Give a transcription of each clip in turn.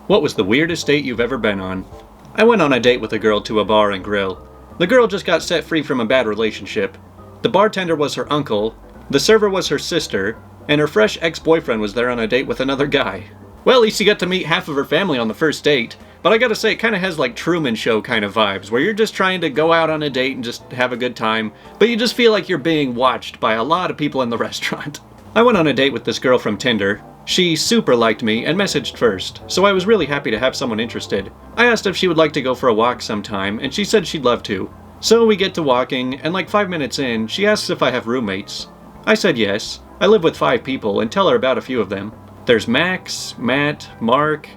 What was the weirdest date you've ever been on? I went on a date with a girl to a bar and grill. The girl just got set free from a bad relationship. The bartender was her uncle, the server was her sister, and her fresh ex-boyfriend was there on a date with another guy. Well, at least you got to meet half of her family on the first date. But I gotta say, it kinda has like Truman Show kind of vibes, where you're just trying to go out on a date and just have a good time, but you just feel like you're being watched by a lot of people in the restaurant. I went on a date with this girl from Tinder. She super liked me and messaged first, so I was really happy to have someone interested. I asked if she would like to go for a walk sometime, and she said she'd love to. So we get to walking, and like 5 minutes in, she asks if I have roommates. I said yes. I live with 5 people, and tell her about a few of them. There's Max, Matt, Mark.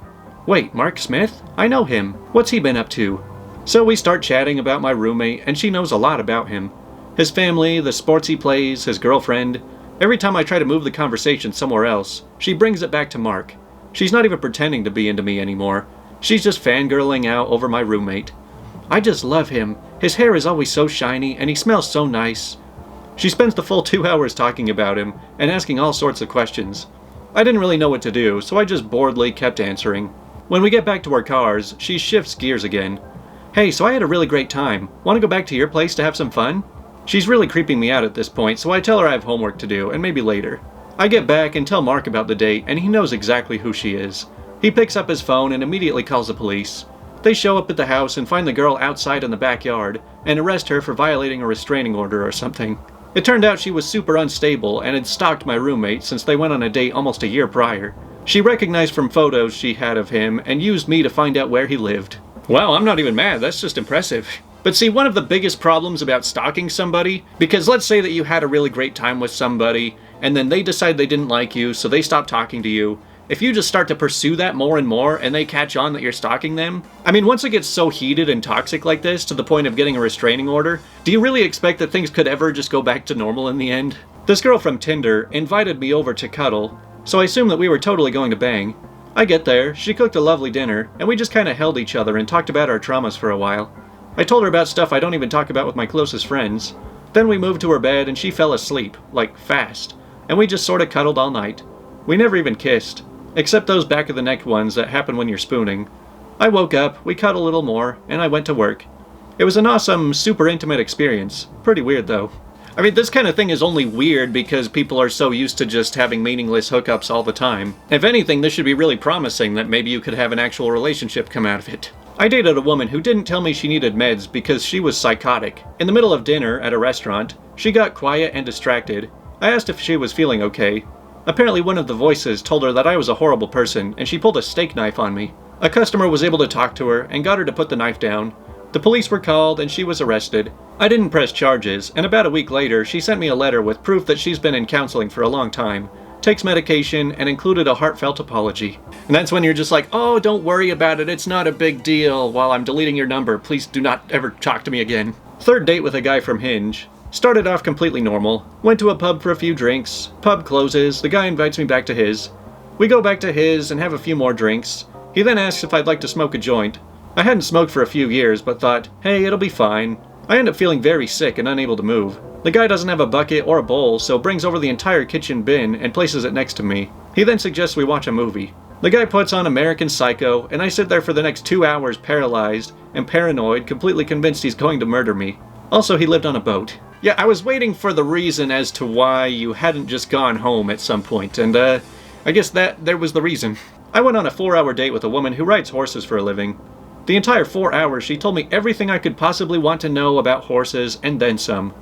Wait, Mark Smith? I know him. What's he been up to? So we start chatting about my roommate, and she knows a lot about him. His family, the sports he plays, his girlfriend. Every time I try to move the conversation somewhere else, she brings it back to Mark. She's not even pretending to be into me anymore. She's just fangirling out over my roommate. I just love him. His hair is always so shiny, and he smells so nice. She spends the full 2 hours talking about him, and asking all sorts of questions. I didn't really know what to do, so I just boredly kept answering. When we get back to our cars, she shifts gears again. Hey, so I had a really great time. Want to go back to your place to have some fun? She's really creeping me out at this point, so I tell her I have homework to do, and maybe later. I get back and tell Mark about the date, and he knows exactly who she is. He picks up his phone and immediately calls the police. They show up at the house and find the girl outside in the backyard, and arrest her for violating a restraining order or something. It turned out she was super unstable and had stalked my roommate since they went on a date almost a year prior. She recognized from photos she had of him and used me to find out where he lived. Wow, I'm not even mad, that's just impressive. But see, one of the biggest problems about stalking somebody, because let's say that you had a really great time with somebody, and then they decide they didn't like you, so they stop talking to you. If you just start to pursue that more and more, and they catch on that you're stalking them, I mean, once it gets so heated and toxic like this, to the point of getting a restraining order, do you really expect that things could ever just go back to normal in the end? This girl from Tinder invited me over to cuddle, so I assumed that we were totally going to bang. I get there, she cooked a lovely dinner, and we just kinda held each other and talked about our traumas for a while. I told her about stuff I don't even talk about with my closest friends. Then we moved to her bed and she fell asleep, like fast, and we just sorta cuddled all night. We never even kissed, except those back of the neck ones that happen when you're spooning. I woke up, we cuddled a little more, and I went to work. It was an awesome, super intimate experience. Pretty weird though. I mean, this kind of thing is only weird because people are so used to just having meaningless hookups all the time. If anything, this should be really promising that maybe you could have an actual relationship come out of it. I dated a woman who didn't tell me she needed meds because she was psychotic. In the middle of dinner at a restaurant, she got quiet and distracted. I asked if she was feeling okay. Apparently one of the voices told her that I was a horrible person and she pulled a steak knife on me. A customer was able to talk to her and got her to put the knife down. The police were called and she was arrested. I didn't press charges, and about a week later she sent me a letter with proof that she's been in counseling for a long time, takes medication, and included a heartfelt apology. And that's when you're just like, oh, don't worry about it, it's not a big deal. While I'm deleting your number, please do not ever talk to me again. Third date with a guy from Hinge. Started off completely normal. Went to a pub for a few drinks. Pub closes, the guy invites me back to his. We go back to his and have a few more drinks. He then asks if I'd like to smoke a joint. I hadn't smoked for a few years, but thought, hey, it'll be fine. I end up feeling very sick and unable to move. The guy doesn't have a bucket or a bowl, so brings over the entire kitchen bin and places it next to me. He then suggests we watch a movie. The guy puts on American Psycho, and I sit there for the next 2 hours paralyzed and paranoid, completely convinced he's going to murder me. Also, he lived on a boat. Yeah, I was waiting for the reason as to why you hadn't just gone home at some point, and I guess there was the reason. I went on a 4-hour date with a woman who rides horses for a living. The entire 4 hours, she told me everything I could possibly want to know about horses, and then some.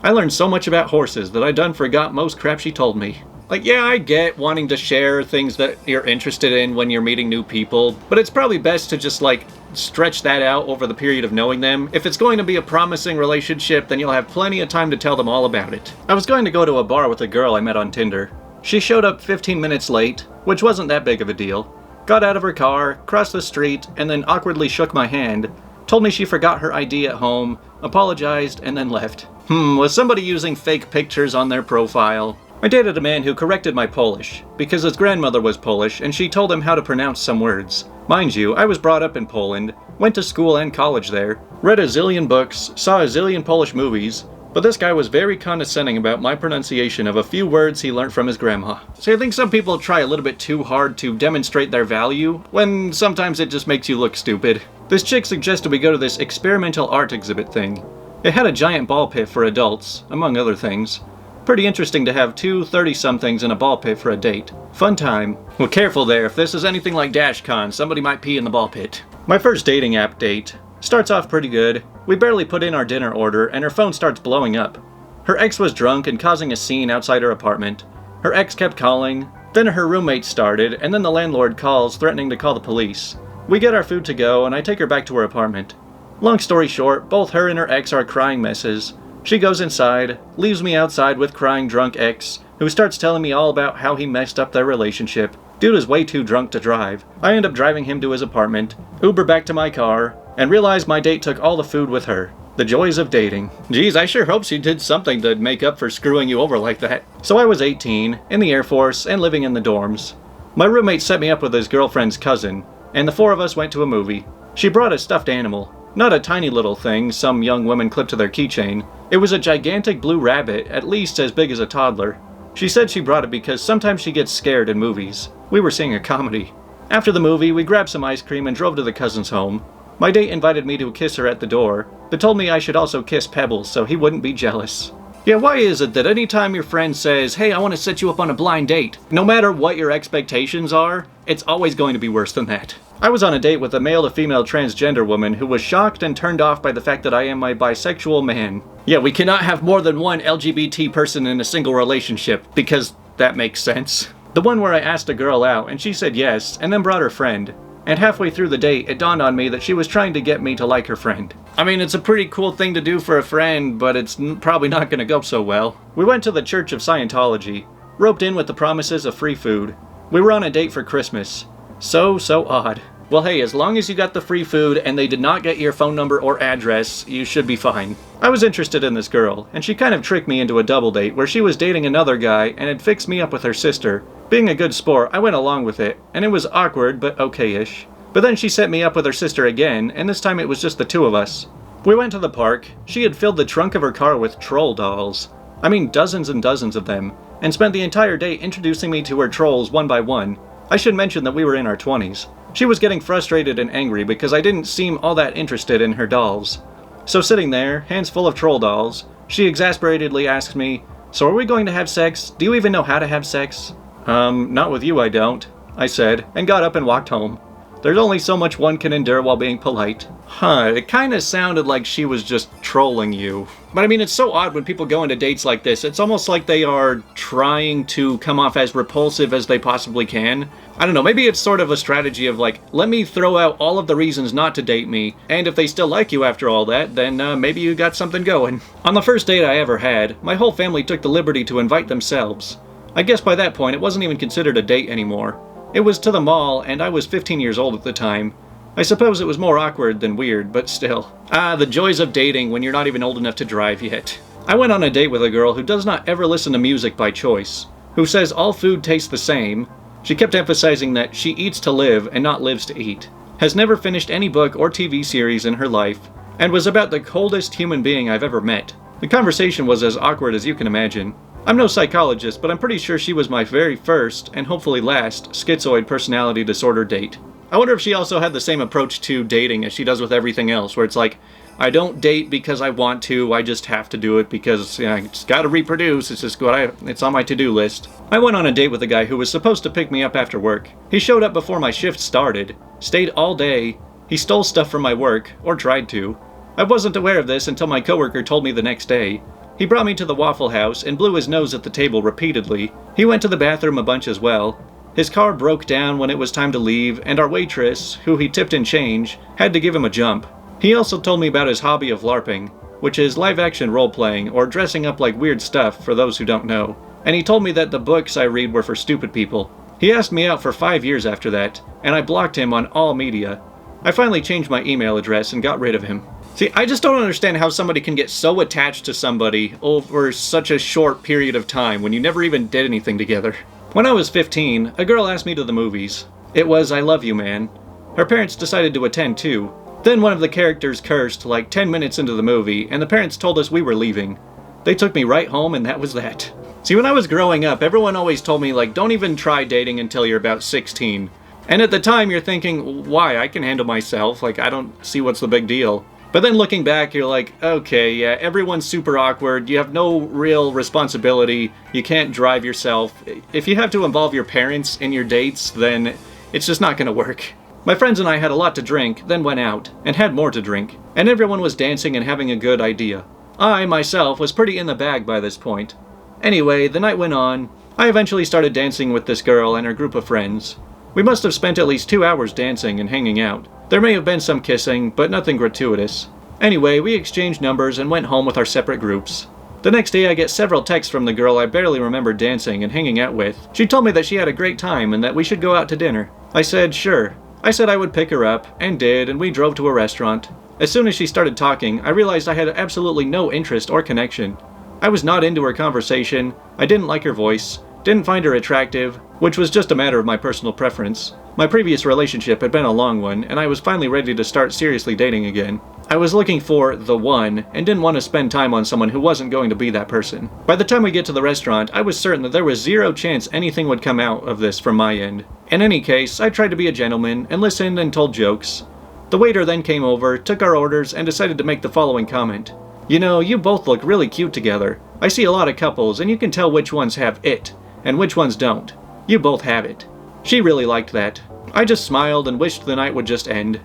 I learned so much about horses that I done forgot most crap she told me. Like, yeah, I get wanting to share things that you're interested in when you're meeting new people, but it's probably best to just, like, stretch that out over the period of knowing them. If it's going to be a promising relationship, then you'll have plenty of time to tell them all about it. I was going to go to a bar with a girl I met on Tinder. She showed up 15 minutes late, which wasn't that big of a deal. Got out of her car, crossed the street, and then awkwardly shook my hand. Told me she forgot her ID at home, apologized, and then left. Was somebody using fake pictures on their profile? I dated a man who corrected my Polish, because his grandmother was Polish and she told him how to pronounce some words. Mind you, I was brought up in Poland, went to school and college there, read a zillion books, saw a zillion Polish movies, But this guy was very condescending about my pronunciation of a few words he learned from his grandma. See, I think some people try a little bit too hard to demonstrate their value, when sometimes it just makes you look stupid. This chick suggested we go to this experimental art exhibit thing. It had a giant ball pit for adults, among other things. Pretty interesting to have two 30-somethings in a ball pit for a date. Fun time. Well, careful there, if this is anything like DashCon, somebody might pee in the ball pit. My first dating app date starts off pretty good. We barely put in our dinner order, and her phone starts blowing up. Her ex was drunk and causing a scene outside her apartment. Her ex kept calling, then her roommate started, and then the landlord calls, threatening to call the police. We get our food to go, and I take her back to her apartment. Long story short, both her and her ex are crying messes. She goes inside, leaves me outside with crying drunk ex, who starts telling me all about how he messed up their relationship. Dude is way too drunk to drive. I end up driving him to his apartment, Uber back to my car, and realize my date took all the food with her. The joys of dating. Geez, I sure hope she did something to make up for screwing you over like that. So I was 18, in the Air Force, and living in the dorms. My roommate set me up with his girlfriend's cousin, and the four of us went to a movie. She brought a stuffed animal. Not a tiny little thing some young women clip to their keychain. It was a gigantic blue rabbit, at least as big as a toddler. She said she brought it because sometimes she gets scared in movies. We were seeing a comedy. After the movie, we grabbed some ice cream and drove to the cousin's home. My date invited me to kiss her at the door, but told me I should also kiss Pebbles so he wouldn't be jealous. Yeah, why is it that any time your friend says, hey, I want to set you up on a blind date, no matter what your expectations are, it's always going to be worse than that? I was on a date with a male to female transgender woman who was shocked and turned off by the fact that I am my bisexual man. Yeah, we cannot have more than one LGBT person in a single relationship, because that makes sense. The one where I asked a girl out and she said yes, and then brought her friend. And halfway through the date, it dawned on me that she was trying to get me to like her friend. I mean, it's a pretty cool thing to do for a friend, but it's probably not gonna go so well. We went to the Church of Scientology, roped in with the promises of free food. We were on a date for Christmas. So odd. Well, hey, as long as you got the free food and they did not get your phone number or address, you should be fine. I was interested in this girl, and she kind of tricked me into a double date where she was dating another guy and had fixed me up with her sister. Being a good sport, I went along with it, and it was awkward, but okay-ish. But then she set me up with her sister again, and this time it was just the two of us. We went to the park. She had filled the trunk of her car with troll dolls. I mean dozens and dozens of them, and spent the entire day introducing me to her trolls one by one. I should mention that we were in our 20s. She was getting frustrated and angry because I didn't seem all that interested in her dolls. So sitting there, hands full of troll dolls, she exasperatedly asked me, so are we going to have sex? Do you even know how to have sex? Not with you I don't, I said, and got up and walked home. There's only so much one can endure while being polite. It kinda sounded like she was just trolling you. But I mean, it's so odd when people go into dates like this. It's almost like they are trying to come off as repulsive as they possibly can. I don't know, maybe it's sort of a strategy of like, let me throw out all of the reasons not to date me, and if they still like you after all that, then maybe you got something going. On the first date I ever had, my whole family took the liberty to invite themselves. I guess by that point it wasn't even considered a date anymore. It was to the mall, and I was 15 years old at the time. I suppose it was more awkward than weird, but still. The joys of dating when you're not even old enough to drive yet. I went on a date with a girl who does not ever listen to music by choice, who says all food tastes the same. She kept emphasizing that she eats to live and not lives to eat, has never finished any book or TV series in her life, and was about the coldest human being I've ever met. The conversation was as awkward as you can imagine. I'm no psychologist, but I'm pretty sure she was my very first, and hopefully last, schizoid personality disorder date. I wonder if she also had the same approach to dating as she does with everything else, where it's like, I don't date because I want to, I just have to do it because I just gotta reproduce, it's just it's on my to-do list. I went on a date with a guy who was supposed to pick me up after work. He showed up before my shift started, stayed all day, he stole stuff from my work, or tried to. I wasn't aware of this until my coworker told me the next day. He brought me to the Waffle House and blew his nose at the table repeatedly. He went to the bathroom a bunch as well. His car broke down when it was time to leave, and our waitress, who he tipped in change, had to give him a jump. He also told me about his hobby of LARPing, which is live-action role-playing, or dressing up like weird stuff for those who don't know. And he told me that the books I read were for stupid people. He asked me out for 5 years after that, and I blocked him on all media. I finally changed my email address and got rid of him. See, I just don't understand how somebody can get so attached to somebody over such a short period of time when you never even did anything together. When I was 15, a girl asked me to the movies. It was I Love You Man. Her parents decided to attend too. Then one of the characters cursed like 10 minutes into the movie, and the parents told us we were leaving. They took me right home and that was that. See, when I was growing up, everyone always told me, like, don't even try dating until you're about 16. And at the time, you're thinking, why? I can handle myself. Like, I don't see what's the big deal. But then looking back, you're like, okay, yeah, everyone's super awkward. You have no real responsibility. You can't drive yourself. If you have to involve your parents in your dates, then it's just not gonna work. My friends and I had a lot to drink, then went out, and had more to drink. And everyone was dancing and having a good idea. I, myself, was pretty in the bag by this point. Anyway, the night went on. I eventually started dancing with this girl and her group of friends. We must have spent at least 2 hours dancing and hanging out. There may have been some kissing, but nothing gratuitous. Anyway, we exchanged numbers and went home with our separate groups. The next day I get several texts from the girl I barely remember dancing and hanging out with. She told me that she had a great time and that we should go out to dinner. I said sure. I said I would pick her up, and did, and we drove to a restaurant. As soon as she started talking, I realized I had absolutely no interest or connection. I was not into her conversation, I didn't like her voice, didn't find her attractive, which was just a matter of my personal preference. My previous relationship had been a long one, and I was finally ready to start seriously dating again. I was looking for the one, and didn't want to spend time on someone who wasn't going to be that person. By the time we get to the restaurant, I was certain that there was zero chance anything would come out of this from my end. In any case, I tried to be a gentleman, and listened and told jokes. The waiter then came over, took our orders, and decided to make the following comment. You know, you both look really cute together. I see a lot of couples, and you can tell which ones have it, and which ones don't. You both have it. She really liked that. I just smiled and wished the night would just end.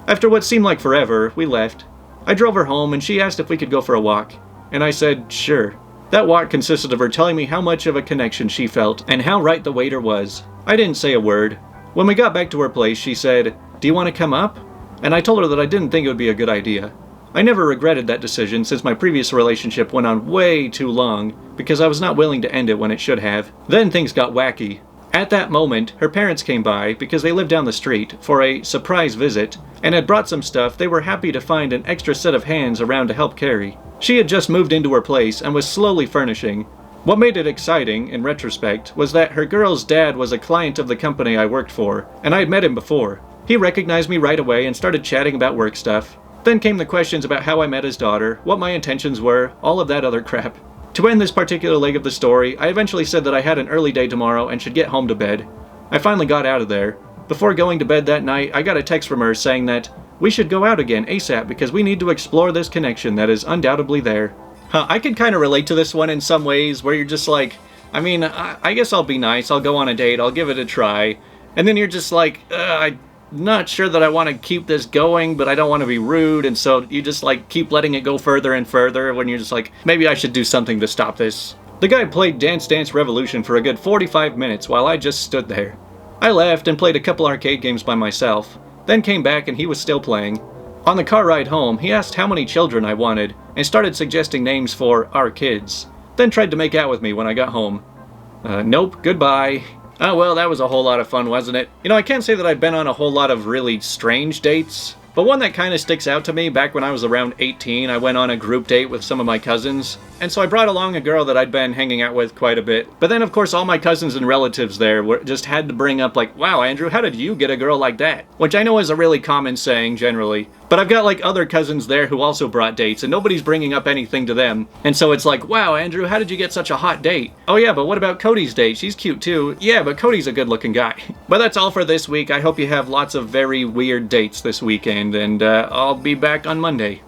After what seemed like forever, we left. I drove her home, and she asked if we could go for a walk. And I said, sure. That walk consisted of her telling me how much of a connection she felt, and how right the waiter was. I didn't say a word. When we got back to her place, she said, do you want to come up? And I told her that I didn't think it would be a good idea. I never regretted that decision since my previous relationship went on way too long because I was not willing to end it when it should have. Then things got wacky. At that moment, her parents came by because they lived down the street for a surprise visit and had brought some stuff they were happy to find an extra set of hands around to help carry. She had just moved into her place and was slowly furnishing. What made it exciting, in retrospect, was that her girl's dad was a client of the company I worked for, and I had met him before. He recognized me right away and started chatting about work stuff. Then came the questions about how I met his daughter, what my intentions were, all of that other crap. To end this particular leg of the story, I eventually said that I had an early day tomorrow and should get home to bed. I finally got out of there. Before going to bed that night, I got a text from her saying that we should go out again ASAP because we need to explore this connection that is undoubtedly there. I could kind of relate to this one in some ways where you're just like, I mean, I guess I'll be nice, I'll go on a date, I'll give it a try. And then you're just like, I'm not sure that I want to keep this going, but I don't want to be rude, and so you just like keep letting it go further and further when you're just like, maybe I should do something to stop this. The guy played Dance Dance Revolution for a good 45 minutes while I just stood there. I left and played a couple arcade games by myself, then came back and he was still playing. On the car ride home, he asked how many children I wanted, and started suggesting names for our kids, then tried to make out with me when I got home. Nope, goodbye. Oh well, that was a whole lot of fun, wasn't it? You know, I can't say that I've been on a whole lot of really strange dates, but one that kind of sticks out to me, back when I was around 18, I went on a group date with some of my cousins, and so I brought along a girl that I'd been hanging out with quite a bit. But then, of course, all my cousins and relatives there just had to bring up like, wow, Andrew, how did you get a girl like that? Which I know is a really common saying, generally. But I've got like other cousins there who also brought dates, and nobody's bringing up anything to them. And so it's like, wow, Andrew, how did you get such a hot date? Oh yeah, but what about Cody's date? She's cute too. Yeah, but Cody's a good looking guy. But that's all for this week. I hope you have lots of very weird dates this weekend, and I'll be back on Monday.